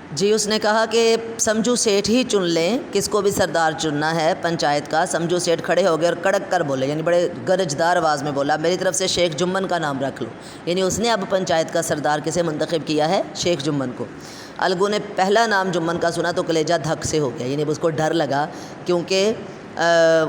جی اس نے کہا کہ سمجھو سیٹھ ہی چن لیں، کس کو بھی سردار چننا ہے پنچایت کا۔ سمجھو سیٹھ کھڑے ہو گئے اور کڑک کر بولے، یعنی بڑے گرجدار آواز میں بولا، میری طرف سے شیخ جمن کا نام رکھ لو۔ یعنی اس نے اب پنچایت کا سردار کسے منتخب کیا ہے؟ شیخ جمن کو۔ الگو نے پہلا نام جمن کا سنا تو کلیجہ دھک سے ہو گیا، یعنی اب اس کو ڈر لگا، کیونکہ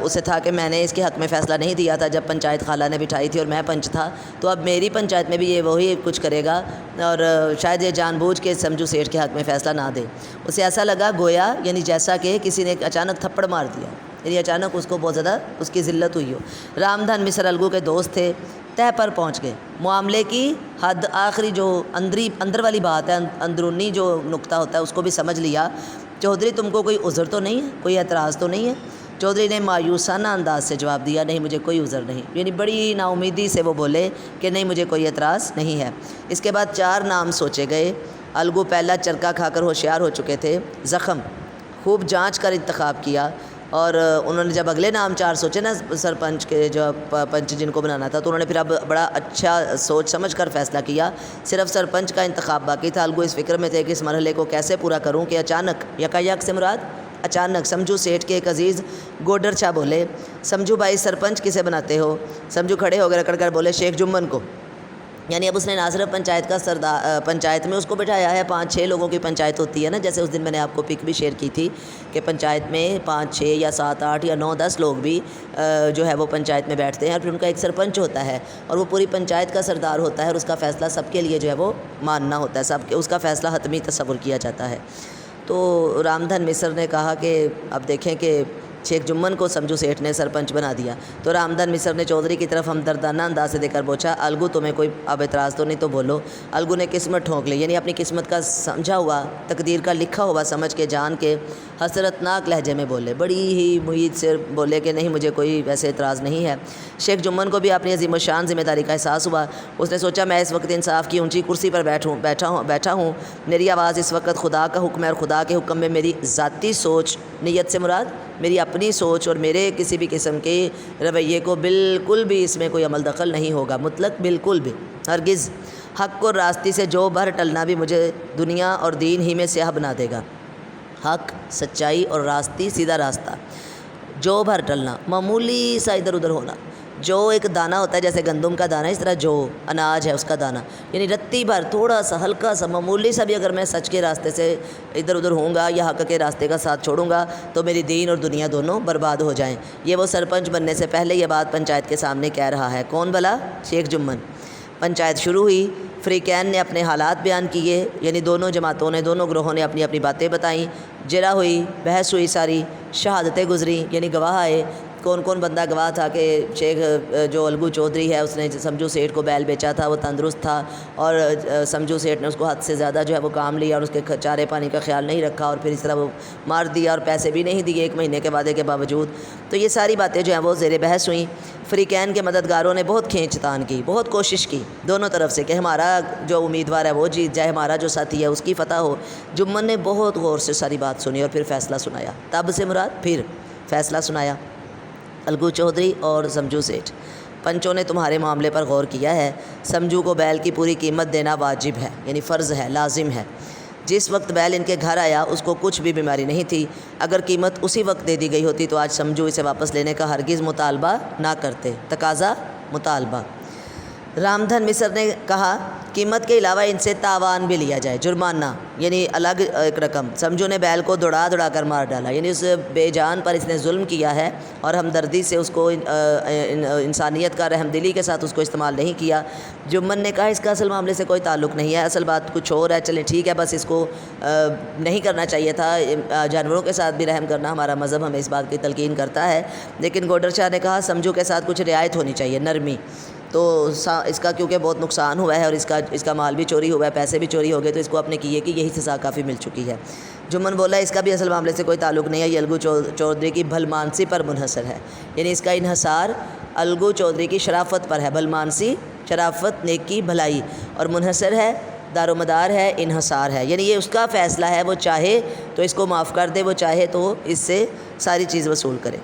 اسے تھا کہ میں نے اس کے حق میں فیصلہ نہیں دیا تھا جب پنچایت خالہ نے بٹھائی تھی اور میں پنچ تھا، تو اب میری پنچایت میں بھی یہ وہی کچھ کرے گا اور شاید یہ جان بوجھ کے سمجھو سیٹھ کے حق میں فیصلہ نہ دے۔ اسے ایسا لگا گویا یعنی جیسا کہ کسی نے اچانک تھپڑ مار دیا، یعنی اچانک اس کو بہت زیادہ اس کی ذلت ہوئی ہو۔ رام دھن مصر الگو کے دوست تھے، تہہ پر پہنچ گئے۔ معاملے کی حد آخری جو اندر والی بات ہے، اندرونی جو نقطہ ہوتا ہے اس کو بھی سمجھ لیا۔ چودھری تم کو کوئی عذر تو نہیں ہے، کوئی اعتراض تو نہیں ہے؟ چودھری نے مایوسانہ انداز سے جواب دیا، نہیں مجھے کوئی عذر نہیں۔ یعنی بڑی نا امیدی سے وہ بولے کہ نہیں مجھے کوئی اعتراض نہیں ہے۔ اس کے بعد 4 نام سوچے گئے۔ الگو پہلا چرکا کھا کر ہوشیار ہو چکے تھے۔ زخم خوب جانچ کر انتخاب کیا، اور انہوں نے جب اگلے نام 4 سوچے نا سرپنچ کے، جو پنچ جن کو بنانا تھا، تو انہوں نے پھر اب بڑا اچھا سوچ سمجھ کر فیصلہ کیا۔ صرف سرپنچ کا انتخاب باقی تھا۔ الگو اس فکر میں تھے کہ اس مرحلے کو کیسے پورا کروں کہ اچانک، یکایک سے مراد اچانک، سمجھو سیٹھ کے ایک عزیز گوڈر چا بولے، سمجھو بھائی سرپنچ کسے بناتے ہو؟ سمجھو کھڑے ہو گئے رکڑ کر بولے شیخ جمن کو۔ یعنی اب اس نے نہ صرف پنچایت کا پنچایت میں اس کو بٹھایا ہے، 5-6 لوگوں کی پنچایت ہوتی ہے نا، جیسے اس دن میں نے آپ کو پک بھی شیئر کی تھی کہ پنچایت میں 5-6 یا 7-8 یا 9-10 لوگ بھی جو ہے وہ پنچایت میں بیٹھتے ہیں، اور پھر ان کا ایک سرپنچ ہوتا ہے اور وہ پوری پنچایت کا سردار ہوتا ہے، اور اس کا فیصلہ سب کے لیے جو ہے وہ ماننا ہوتا ہے، سب کے اس کا فیصلہ حتمی تصور کیا جاتا ہے۔ تو رام دھن مصر نے کہا کہ اب دیکھیں کہ شیخ جمن کو سمجھو سیٹھ نے سرپنچ بنا دیا، تو رام دھن مصر نے چودھری کی طرف ہمدردانہ انداز سے دے کر پوچھا، الگو تمہیں کوئی اب اعتراض تو نہیں تو بولو۔ الگو نے قسمت ٹھونک لی، یعنی اپنی قسمت کا سمجھا ہوا، تقدیر کا لکھا ہوا سمجھ کے جان کے حسرتناک لہجے میں بولے، بڑی ہی امید سے بولے کہ نہیں مجھے کوئی ویسے اعتراض نہیں ہے۔ شیخ جمن کو بھی اپنی عظیم الشان ذمہ داری کا احساس ہوا۔ اس نے سوچا میں اس وقت انصاف کی اونچی کرسی پر بیٹھا ہوں، میری آواز اس وقت خدا کا حکم ہے، اور خدا کے حکم میں میری ذاتی سوچ، نیت سے مراد میری اپنی سوچ اور میرے کسی بھی قسم کے رویے کو بالکل بھی اس میں کوئی عمل دخل نہیں ہوگا، مطلق بالکل بھی، ہرگز۔ حق اور راستی سے جو بھر ٹلنا بھی مجھے دنیا اور دین ہی میں سیاہ بنا دے گا۔ حق، سچائی اور راستی، سیدھا راستہ، جو بھر ٹلنا، معمولی سا ادھر ادھر ہونا، جو ایک دانہ ہوتا ہے جیسے گندم کا دانہ، اس طرح جو اناج ہے اس کا دانہ، یعنی رتی بھر تھوڑا سا ہلکا سا معمولی سا بھی اگر میں سچ کے راستے سے ادھر ادھر ہوں گا یا حق کے راستے کا ساتھ چھوڑوں گا تو میری دین اور دنیا دونوں برباد ہو جائیں۔ یہ وہ سرپنچ بننے سے پہلے یہ بات پنچایت کے سامنے کہہ رہا ہے۔ کون بھلا؟ شیخ جمن۔ پنچایت شروع ہوئی۔ فریقین نے اپنے حالات بیان کیے، یعنی دونوں جماعتوں نے، دونوں گروہوں نے اپنی اپنی باتیں بتائیں، جرا ہوئی، بحث ہوئی ساری، شہادتیں گزری، یعنی گواہ آئے۔ کون کون بندہ گواہ تھا کہ شیخ جو الگو چودھری ہے اس نے سمجھو سیٹھ کو بیل بیچا تھا، وہ تندرست تھا، اور سمجھو سیٹھ نے اس کو حد سے زیادہ جو ہے وہ کام لیا اور اس کے چارے پانی کا خیال نہیں رکھا، اور پھر اس طرح وہ مار دیا اور پیسے بھی نہیں دیے 1 مہینے کے وعدے کے باوجود۔ تو یہ ساری باتیں جو ہیں وہ زیر بحث ہوئیں۔ فریقین کے مددگاروں نے بہت کھینچ تان کی، بہت کوشش کی دونوں طرف سے کہ ہمارا جو امیدوار ہے وہ جیت جائے، ہمارا جو ساتھی ہے اس کی فتح ہو۔ جمن نے بہت غور سے ساری بات سنی اور پھر فیصلہ سنایا۔ تب سے مراد پھر فیصلہ سنایا۔ الگو چودھری اور سمجھو سیٹھ، پنچوں نے تمہارے معاملے پر غور کیا ہے۔ سمجھو کو بیل کی پوری قیمت دینا واجب ہے، یعنی فرض ہے، لازم ہے۔ جس وقت بیل ان کے گھر آیا اس کو کچھ بھی بیماری نہیں تھی، اگر قیمت اسی وقت دے دی گئی ہوتی تو آج سمجھو اسے واپس لینے کا ہرگز مطالبہ نہ کرتے۔ تقاضا، مطالبہ۔ رام دھن مصر نے کہا قیمت کے علاوہ ان سے تاوان بھی لیا جائے، جرمانہ، یعنی الگ ایک رقم۔ سمجھو نے بیل کو دوڑا کر مار ڈالا، یعنی اس بے جان پر اس نے ظلم کیا ہے اور ہمدردی سے اس کو انسانیت کا، رحم دلی کے ساتھ اس کو استعمال نہیں کیا۔ جمن نے کہا اس کا اصل معاملے سے کوئی تعلق نہیں ہے، اصل بات کچھ اور ہے، چلیں ٹھیک ہے، بس اس کو نہیں کرنا چاہیے تھا، جانوروں کے ساتھ بھی رحم کرنا ہمارا مذہب ہمیں اس بات کی تلقین کرتا ہے۔ لیکن گوڈر شاہ نے کہا سمجھو کے ساتھ کچھ رعایت ہونی چاہیے، نرمی، تو اس کا کیونکہ بہت نقصان ہوا ہے اور اس کا مال بھی چوری ہوا ہے، پیسے بھی چوری ہو گئے، تو اس کو اپنے کیے کہ یہی سزا کافی مل چکی ہے۔ جمن بولا اس کا بھی اصل معاملے سے کوئی تعلق نہیں ہے، یہ الگو چودھری کی بھلمانسی پر منحصر ہے، یعنی اس کا انحصار الگو چودھری کی شرافت پر ہے۔ بھلمانسی، شرافت، نیکی، بھلائی، اور منحصر ہے، دار و مدار ہے، انحصار ہے، یعنی یہ اس کا فیصلہ ہے، وہ چاہے تو اس کو معاف کر دے، وہ چاہے تو اس سے ساری چیز وصول کرے۔